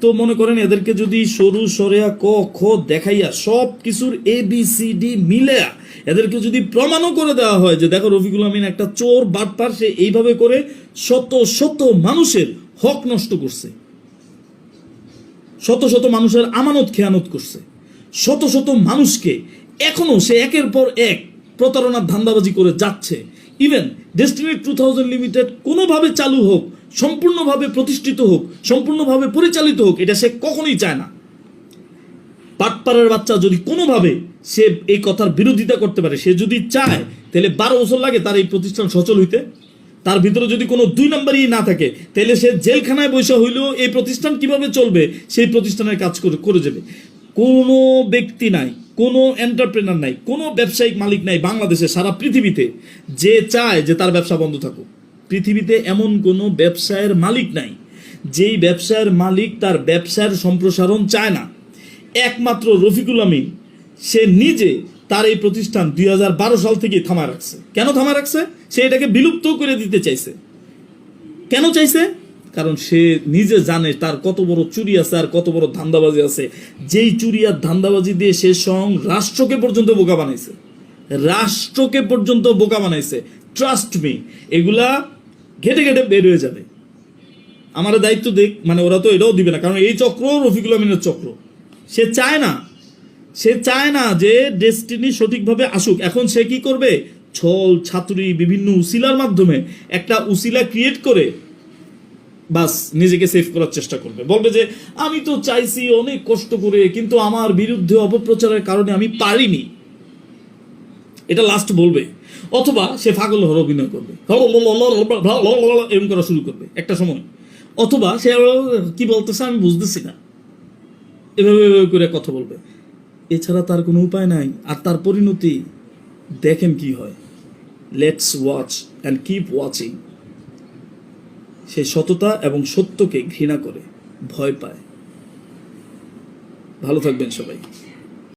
তো মনে করেন এদেরকে যদি সরু সরেয়া ক খ দেখাইয়া সব কিছুর ABCD মিলে এদেরকে যদি প্রমাণও করে দেওয়া হয় যে দেখো রফিকুল আমিন একটা চোর বাটপার, সে এইভাবে করে শত শত মানুষের হক নষ্ট করছে, শত শত মানুষের আমানত খেয়ানত করছে, শত শত মানুষকে এখনো সে একের পর এক প্রতারণার ধান্দাবাজি করে যাচ্ছে। ইভেন ডেস্টিনি 2000 লিমিটেড কোনোভাবে চালু হোক, সম্পূর্ণভাবে প্রতিষ্ঠিত হোক, সম্পূর্ণভাবে পরিচালিত হোক, এটা সে কখনোই চায় না। পাটপাড়ার বাচ্চা যদি কোনোভাবে সে এই কথার বিরোধিতা করতে পারে, সে যদি চায়, তাহলে 12 বছর লাগে তার এই প্রতিষ্ঠান সচল হইতে। তার ভিতরে যদি কোনো 2 নম্বরই না থাকে, তাহলে সে জেলখানায় বসে হইলেও এই প্রতিষ্ঠান কিভাবে চলবে সেই প্রতিষ্ঠানের কাজ করে যাবে। কোনো ব্যক্তি নাই, কোনো এন্টারপ্রেনার নাই, কোনো ব্যবসায়িক মালিক নাই বাংলাদেশে, সারা পৃথিবীতে, যে চায় যে তার ব্যবসা বন্ধ থাকুক। পৃথিবীতে এমন কোনো ব্যবসায়ের মালিক নাই যেই ব্যবসায়ের মালিক তার ব্যবসার সম্প্রসারণ চায় না। একমাত্র রফিকুল আমিন, সে নিজে তার এই প্রতিষ্ঠান 2012 সাল থেকে থামায় রাখছে। কেন থামায় রাখছে? সে এটাকে বিলুপ্ত করে দিতে চাইছে। কেন চাইছে? কারণ সে নিজে জানে তার কত বড় চুরি আছে আর কত বড় ধান্দাবাজি আছে। যেই চুরি আর ধান্দাবাজি দিয়ে সে রাষ্ট্রকে পর্যন্ত বোকা বানাইছে, রাষ্ট্রকে পর্যন্ত বোকা বানাইছে। ট্রাস্ট মি, এগুলা ঘেটে ঘেটে বের হয়ে যাবে। আমার দায়িত্ব দেখ, মানে ওরা তো এটাও দিবে না, কারণ এই চক্র রফিকুল আমিনের চক্র। সে চায় না যে ডেস্টিনি সঠিকভাবে আসুক। এখন সে কি করবে? ছল ছাত্রী বিভিন্ন উসিলার মাধ্যমে একটা উসিলা ক্রিয়েট করে বাস নিজেকে সেভ করার চেষ্টা করবে। বলবে যে আমি তো চাইছি অনেক কষ্ট করে, কিন্তু আমার বিরুদ্ধে অপপ্রচারের কারণে আমি পারিনি, এটা লাস্ট বলবে। অথবা সে পাগল হওয়ার অভিনয় করবে, এরকম করা শুরু করবে একটা সময়। অথবা সে কি বলতেছে আমি বুঝতেছি না, এভাবে করে কথা বলবে। এছাড়া তার কোনো উপায় নাই। আর তার পরিণতি দেখেন কি হয়। Let's watch and keep watching. সে সততা এবং সত্যকে ঘৃণা করে, ভয় পায়। ভালো থাকবেন সবাই।